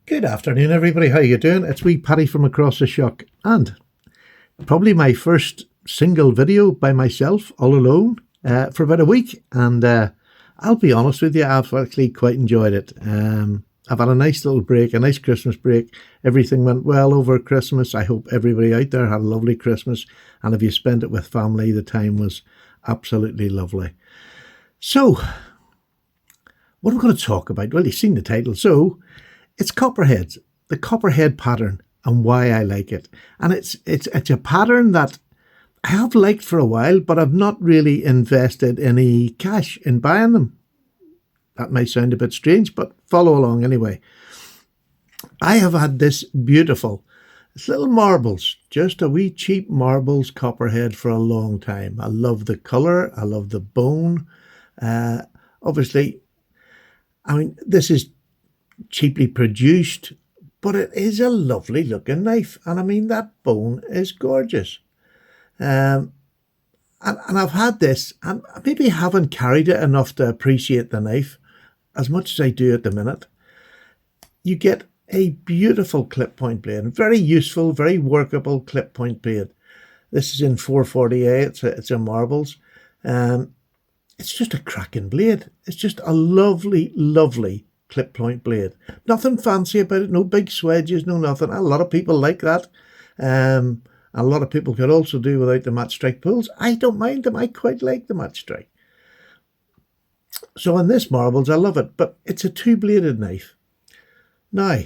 Good afternoon, everybody. How you doing? It's wee Paddy from across the shock, and probably my first single video by myself, all alone, for about a week. And I'll be honest with you, I've actually quite enjoyed it. I've had a nice little break, a nice Christmas break. Everything went well over Christmas. I hope everybody out there had a lovely Christmas, and if you spent it with family, the time was absolutely lovely. So, what am I going to talk about? Well, you've seen the title. So, it's copperheads, the copperhead pattern, and why I like it. And it's a pattern that I have liked for a while, but I've not really invested any cash in buying them. That might sound a bit strange, but follow along anyway. I have had this beautiful, it's little marbles, just a wee cheap marbles copperhead for a long time. I love the colour, I love the bone. Obviously, I mean, this is cheaply produced, but it is a lovely looking knife, and I mean that bone is gorgeous. And I've had this, and I maybe haven't carried it enough to appreciate the knife as much as I do at the minute. You get a beautiful clip point blade, very useful, very workable clip point blade. This is in 440A. It's a marbles. It's just a cracking blade. It's just a lovely, lovely clip point blade. Nothing fancy about it, no big swedges, no nothing. A lot of people like that. A lot of people could also do without the match strike pulls. I don't mind them. I quite like the match strike. So on this marbles, I love it, but it's a two-bladed knife. Now,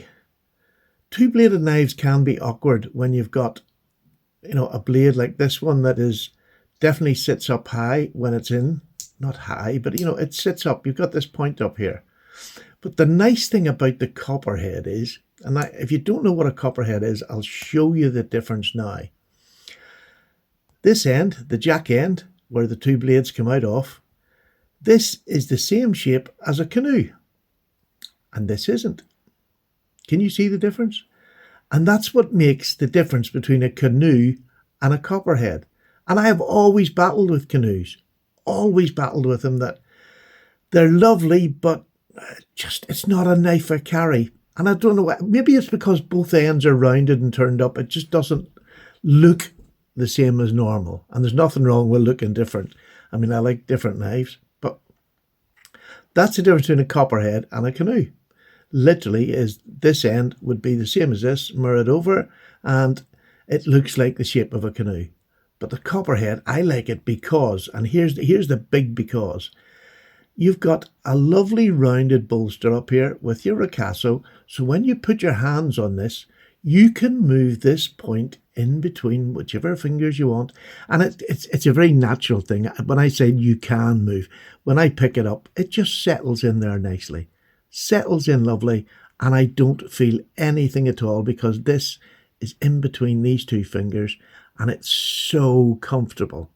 two-bladed knives can be awkward when you've got, a blade like this one that is definitely sits up high when it's in. Not high, but it sits up. You've got this point up here. But the nice thing about the copperhead is, and if you don't know what a copperhead is, I'll show you the difference now. This end, the jack end, where the two blades come out of, this is the same shape as a canoe. And this isn't. Can you see the difference? And that's what makes the difference between a canoe and a copperhead. And I have always battled with canoes. Always battled with them, that they're lovely, but it's not a knife I carry. And I don't know why. Maybe it's because both ends are rounded and turned up. It just doesn't look the same as normal. And there's nothing wrong with looking different. I mean, I like different knives, but that's the difference between a copperhead and a canoe. Literally, is this end would be the same as this, mirrored over, and it looks like the shape of a canoe. But the copperhead, I like it because, and here's the big because, you've got a lovely rounded bolster up here with your ricasso. So when you put your hands on this, you can move this point in between whichever fingers you want. And it's a very natural thing. When I say you can move, when I pick it up, it just settles in there nicely. Settles in lovely. And I don't feel anything at all because this is in between these two fingers. And it's so comfortable.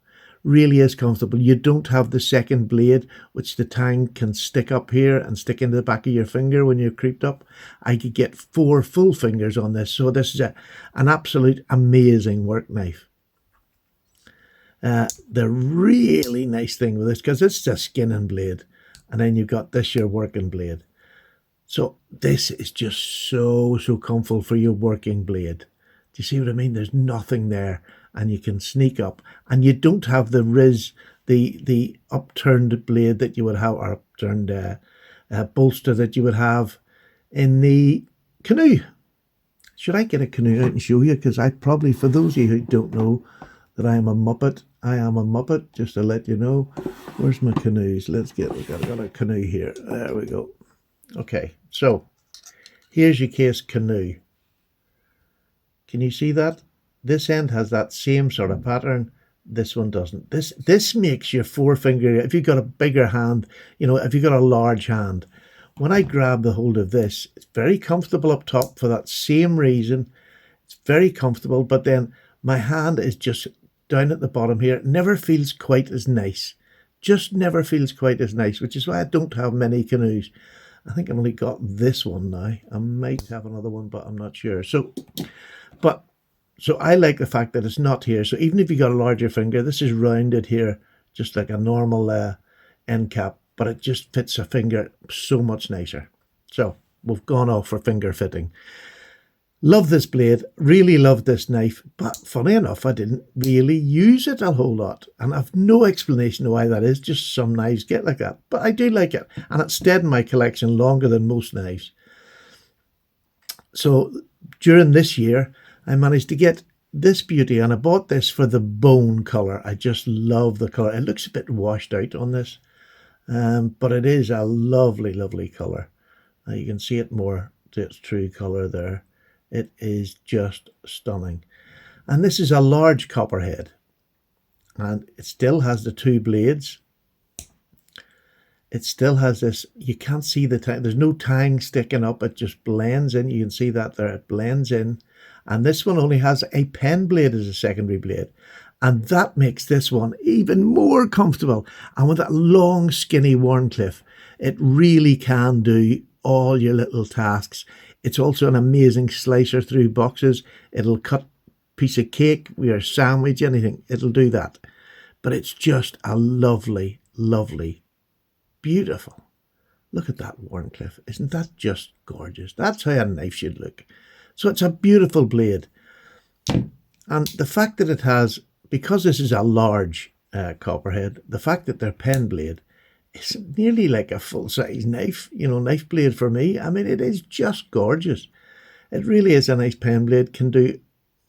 Really is comfortable. You don't have the second blade, which the tang can stick up here and stick into the back of your finger when you're creeped up. I could get 4 full fingers on this. So this is an absolute amazing work knife. The really nice thing with this, because it's a skinning blade, and then you've got this, your working blade. So this is just so comfortable for your working blade. Do you see what I mean? There's nothing there, and you can sneak up, and you don't have the riz, the upturned blade that you would have, or upturned bolster that you would have in the canoe. Should I get a canoe out and show you? Because I probably, for those of you who don't know that I am a Muppet, just to let you know. Where's my canoes? We've got a canoe here. There we go. Okay, so here's your case canoe. Can you see that? This end has that same sort of pattern. This one doesn't. This makes your forefinger, if you've got a bigger hand, if you've got a large hand, when I grab the hold of this, it's very comfortable up top for that same reason. It's very comfortable, but then my hand is just down at the bottom here. It never feels quite as nice. Just never feels quite as nice, which is why I don't have many canoes. I think I've only got this one now. I might have another one, but I'm not sure. So I like the fact that it's not here. So even if you got a larger finger, this is rounded here, just like a normal end cap, but it just fits a finger so much nicer. So we've gone off for finger fitting. Love this blade, really love this knife, but funny enough, I didn't really use it a whole lot. And I've no explanation why that is, just some knives get like that. But I do like it, and it's stayed in my collection longer than most knives. So during this year, I managed to get this beauty, and I bought this for the bone colour. I just love the colour. It looks a bit washed out on this, but it is a lovely, lovely colour. You can see it more to its true colour there. It is just stunning. And this is a large copperhead. And it still has the two blades. It still has this, you can't see the tang, there's no tang sticking up, it just blends in. You can see that there, it blends in. And this one only has a pen blade as a secondary blade. And that makes this one even more comfortable. And with that long, skinny Wharncliffe, it really can do all your little tasks. It's also an amazing slicer through boxes. It'll cut piece of cake, your sandwich, anything. It'll do that. But it's just a lovely, lovely, beautiful. Look at that Wharncliffe. Isn't that just gorgeous? That's how a knife should look. So it's a beautiful blade. And the fact that it has, because this is a large copperhead, the fact that they're pen blade, it's nearly like a full-size knife, knife blade for me. I mean, it is just gorgeous. It really is a nice pen blade. Can do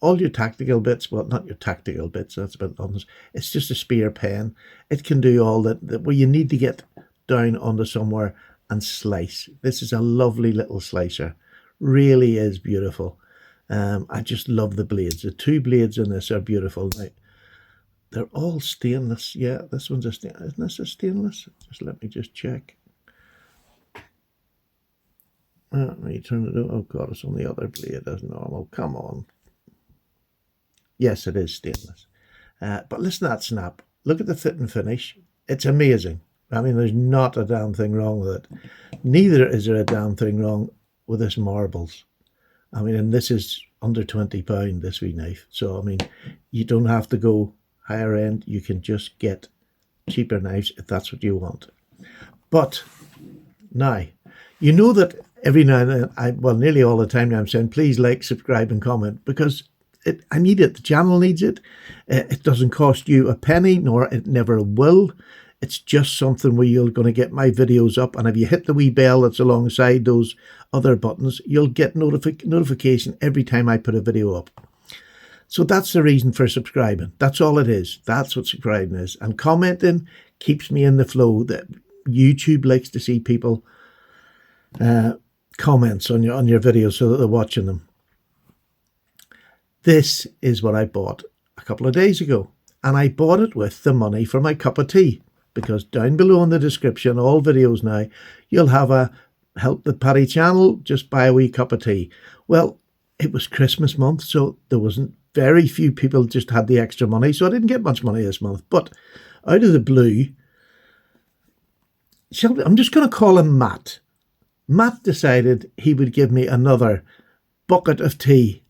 all your tactical bits. Well, not your tactical bits. That's a bit honest. It's just a spear pen. It can do all that where you need to get down onto somewhere and slice. This is a lovely little slicer. Really is beautiful. I just love the blades. The two blades in this are beautiful. Now, they're all stainless. Yeah, this one's a stainless. Isn't this a stainless? Just let me just check. Let me turn it. Oh God, it's on the other blade as normal. Come on. Yes, it is stainless. But listen to that snap. Look at the fit and finish. It's amazing. I mean, there's not a damn thing wrong with it. Neither is there a damn thing wrong with this marbles. I mean, and this is under £20, this wee knife. So, I mean, you don't have to go higher end. You can just get cheaper knives if that's what you want. But now, you know that every now and then, well, nearly all the time now I'm saying, please like, subscribe and comment, because I need it. The channel needs it. It doesn't cost you a penny, nor it never will. It's just something where you're going to get my videos up, and if you hit the wee bell that's alongside those other buttons, you'll get notification every time I put a video up. So that's the reason for subscribing. That's all it is. That's what subscribing is. And commenting keeps me in the flow. That YouTube likes to see people comments on your videos so that they're watching them. This is what I bought a couple of days ago, and I bought it with the money for my cup of tea, because down below in the description, all videos now, you'll have a help the Paddy channel, just buy a wee cup of tea. Well, it was Christmas month, so there wasn't very few people just had the extra money, so I didn't get much money this month. But out of the blue, I'm just going to call him Matt. Matt decided he would give me another bucket of tea.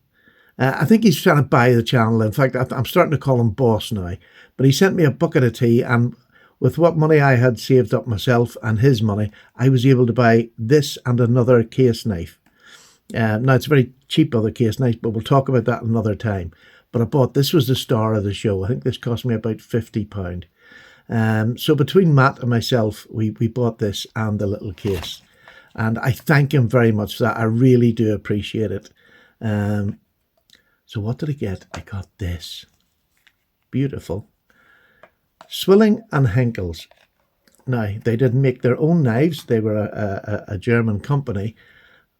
I think he's trying to buy the channel. In fact, I'm starting to call him boss now. But he sent me a bucket of tea, and with what money I had saved up myself and his money, I was able to buy this and another case knife. Now, it's a very cheap other case knife, but we'll talk about that another time. But I bought, this was the star of the show. I think this cost me about £50. So between Matt and myself, we bought this and the little case. And I thank him very much for that. I really do appreciate it. So what did I get? I got this. Beautiful. Swilling and Henckels. Now, they didn't make their own knives. They were a German company.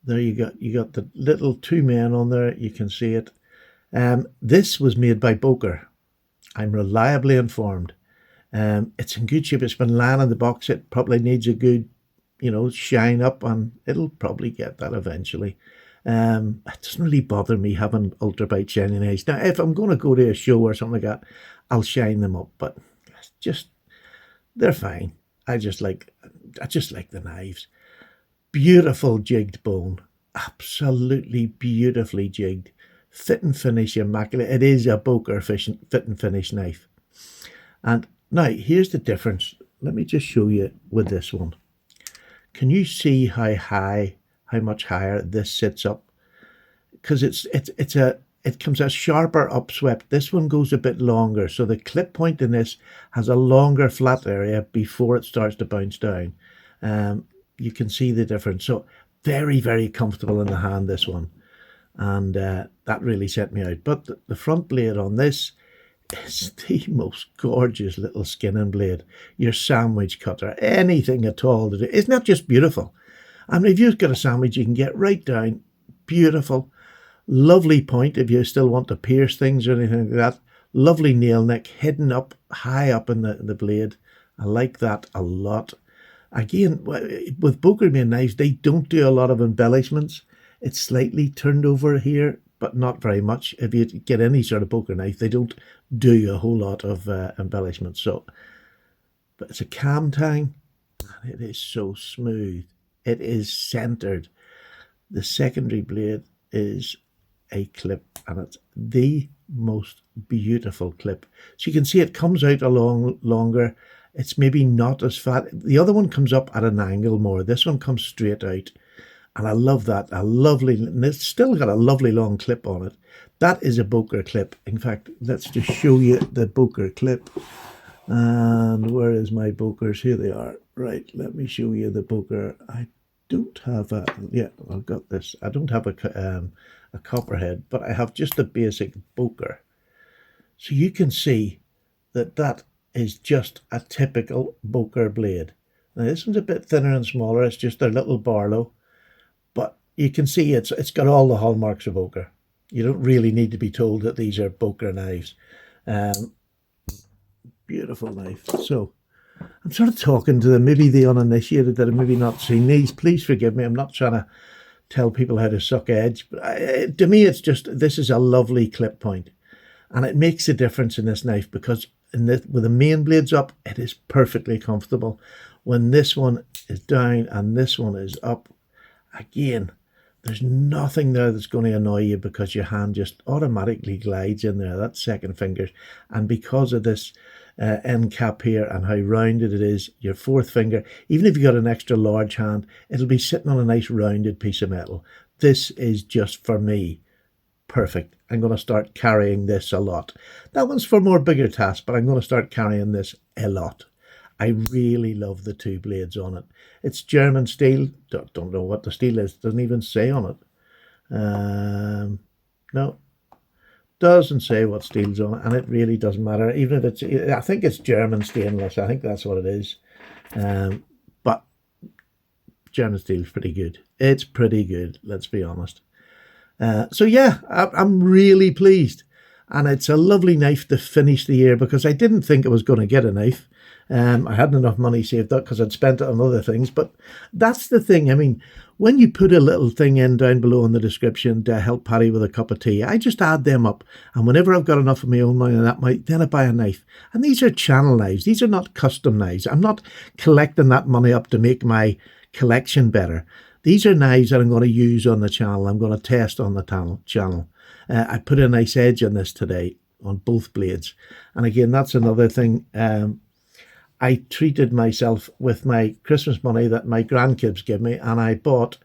There you got the little two men on there. You can see it. This was made by Boker. I'm reliably informed. It's in good shape. It's been lying in the box. It probably needs a good, shine up, and it'll probably get that eventually. It doesn't really bother me having ultrabite shiny knives. Now, if I'm going to go to a show or something like that, I'll shine them up, but they're fine. I just like the knives. Beautiful jigged bone. Absolutely beautifully jigged. Fit and finish immaculate. It is a Boker fit and finish knife. And now, here's the difference. Let me just show you with this one. Can you see how high how much higher this sits up, because it comes a sharper upswept. This one goes a bit longer, so the clip point in this has a longer flat area before it starts to bounce down. You can see the difference. So very, very comfortable in the hand, this one. And that really set me out. But the front blade on this is the most gorgeous little skinning blade. Your sandwich cutter, anything at all to do. It's not just beautiful. I mean, if you've got a sandwich, you can get right down. Beautiful. Lovely point if you still want to pierce things or anything like that. Lovely nail neck hidden up, high up in the blade. I like that a lot. Again, with Bokerman knives, they don't do a lot of embellishments. It's slightly turned over here, but not very much. If you get any sort of poker knife, they don't do a whole lot of embellishments. So, but it's a cam tang, and it is so smooth. It is centered. The secondary blade is a clip, and it's the most beautiful clip. So you can see it comes out along longer. It's maybe not as fat. The other one comes up at an angle more. This one comes straight out. And I love that. And it's still got a lovely long clip on it. That is a Boker clip. In fact, let's just show you the Boker clip. And where is my Bokers? Here they are. Right, let me show you the Boker. I don't have a, yeah, I've got this. I don't have a copperhead, but I have just a basic Boker. So you can see that is just a typical Boker blade. Now this one's a bit thinner and smaller. It's just a little Barlow. But you can see it's got all the hallmarks of Boker. You don't really need to be told that these are Boker knives. Beautiful knife. So I'm sort of talking to maybe the uninitiated that have maybe not seen these. Please forgive me. I'm not trying to tell people how to suck edge. But to me, it's just, this is a lovely clip point. And it makes a difference in this knife because with the main blades up, it is perfectly comfortable. When this one is down and this one is up, again, there's nothing there that's going to annoy you because your hand just automatically glides in there, that second finger. And because of this end cap here and how rounded it is, your fourth finger, even if you've got an extra large hand, it'll be sitting on a nice rounded piece of metal. This is just, for me, perfect. I'm going to start carrying this a lot. That one's for more bigger tasks, but I'm going to start carrying this a lot. I really love the two blades on it. It's German steel. Don't know what the steel is. Doesn't even say on it. No, doesn't say what steel's on it, and it really doesn't matter. Even if it's, I think it's German stainless. I think that's what it is. But German steel's pretty good. It's pretty good. Let's be honest. So yeah, I'm really pleased, and it's a lovely knife to finish the year because I didn't think I was going to get a knife. I hadn't enough money saved up because I'd spent it on other things. But that's the thing. I mean, when you put a little thing in down below in the description to help Paddy with a cup of tea, I just add them up. And whenever I've got enough of my own money, then I buy a knife. And these are channel knives. These are not custom knives. I'm not collecting that money up to make my collection better. These are knives that I'm going to use on the channel. I'm going to test on the channel. I put a nice edge on this today on both blades. And again, that's another thing. I treated myself with my Christmas money that my grandkids give me, and I bought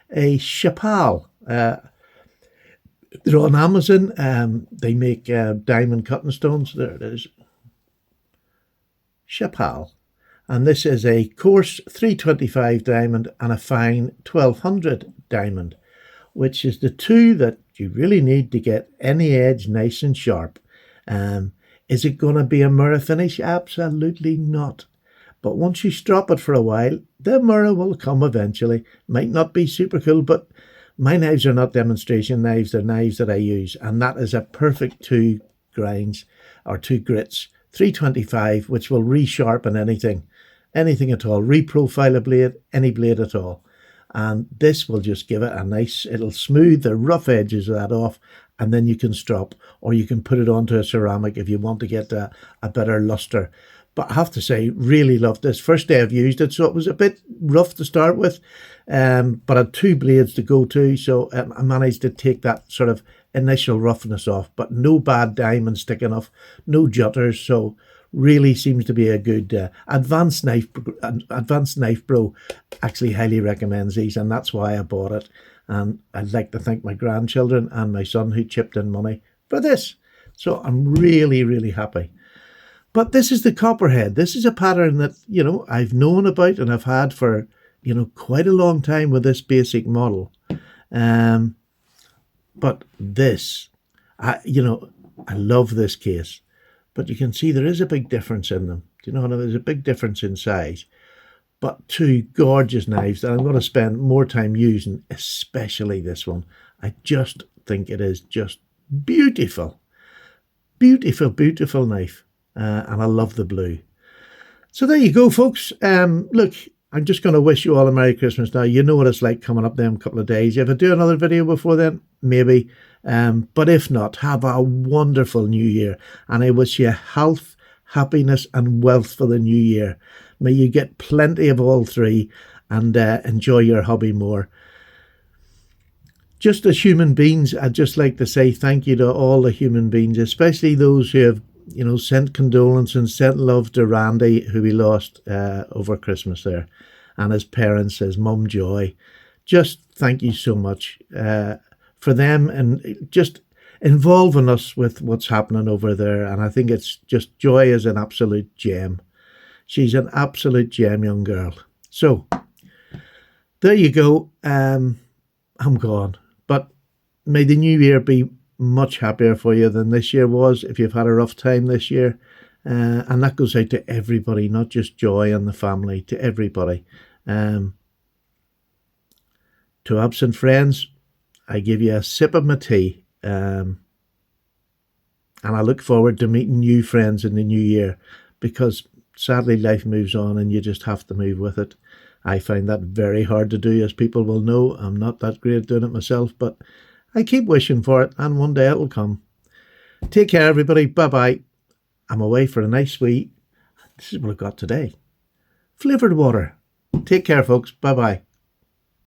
a Chapal. They're on Amazon. They make diamond cutting stones. There it is. Chapal. And this is a coarse 325 diamond and a fine 1200 diamond, which is the two that you really need to get any edge nice and sharp. Is it going to be a mirror finish? Absolutely not. But once you strop it for a while, the mirror will come eventually. Might not be super cool, but my knives are not demonstration knives. They're knives that I use. And that is a perfect two grinds or two grits. 325, which will resharpen anything at all. Reprofile a blade, any blade at all. And this will just give it a nice, it'll smooth the rough edges of that off, and then you can strop, or you can put it onto a ceramic if you want to get a better luster. But I have to say, really loved this. First day I've used it, so it was a bit rough to start with, but I had two blades to go to, so I managed to take that sort of initial roughness off, but no bad diamond sticking off, no jutters, so really seems to be a good Advanced Knife Bro actually highly recommends these, and that's why I bought it. And I'd like to thank my grandchildren and my son who chipped in money for this. So I'm really, really happy. But this is the Copperhead. This is a pattern that, I've known about and I've had for, quite a long time with this basic model. But this, I love this case. But you can see there is a big difference in them. There's a big difference in size. But two gorgeous knives that I'm going to spend more time using, especially this one. I just think it is just beautiful. Beautiful, beautiful knife. And I love the blue. So there you go, folks. Look, I'm just going to wish you all a Merry Christmas now. You know what it's like coming up them couple of days. If I do another video before then, maybe. But if not, have a wonderful new year. And I wish you health, happiness and wealth for the new year. May you get plenty of all three and enjoy your hobby more. Just as human beings, I'd just like to say thank you to all the human beings, especially those who have sent condolences and sent love to Randy, who we lost over Christmas there, and his parents, his mum Joy. Just thank you so much for them and just involving us with what's happening over there. And I think it's just, Joy is an absolute gem. She's an absolute gem, young girl. So there you go. I'm gone. But may the new year be much happier for you than this year was, if you've had a rough time this year. And that goes out to everybody, not just Joy and the family, to everybody. To absent friends, I give you a sip of my tea. And I look forward to meeting new friends in the new year, because sadly life moves on and you just have to move with it. I find that very hard to do, as people will know. I'm not that great at doing it myself, but I keep wishing for it, and one day it'll come. Take care, everybody. Bye-bye. I'm away for a nice this is what I got today. Flavoured water. Take care, folks. Bye-bye.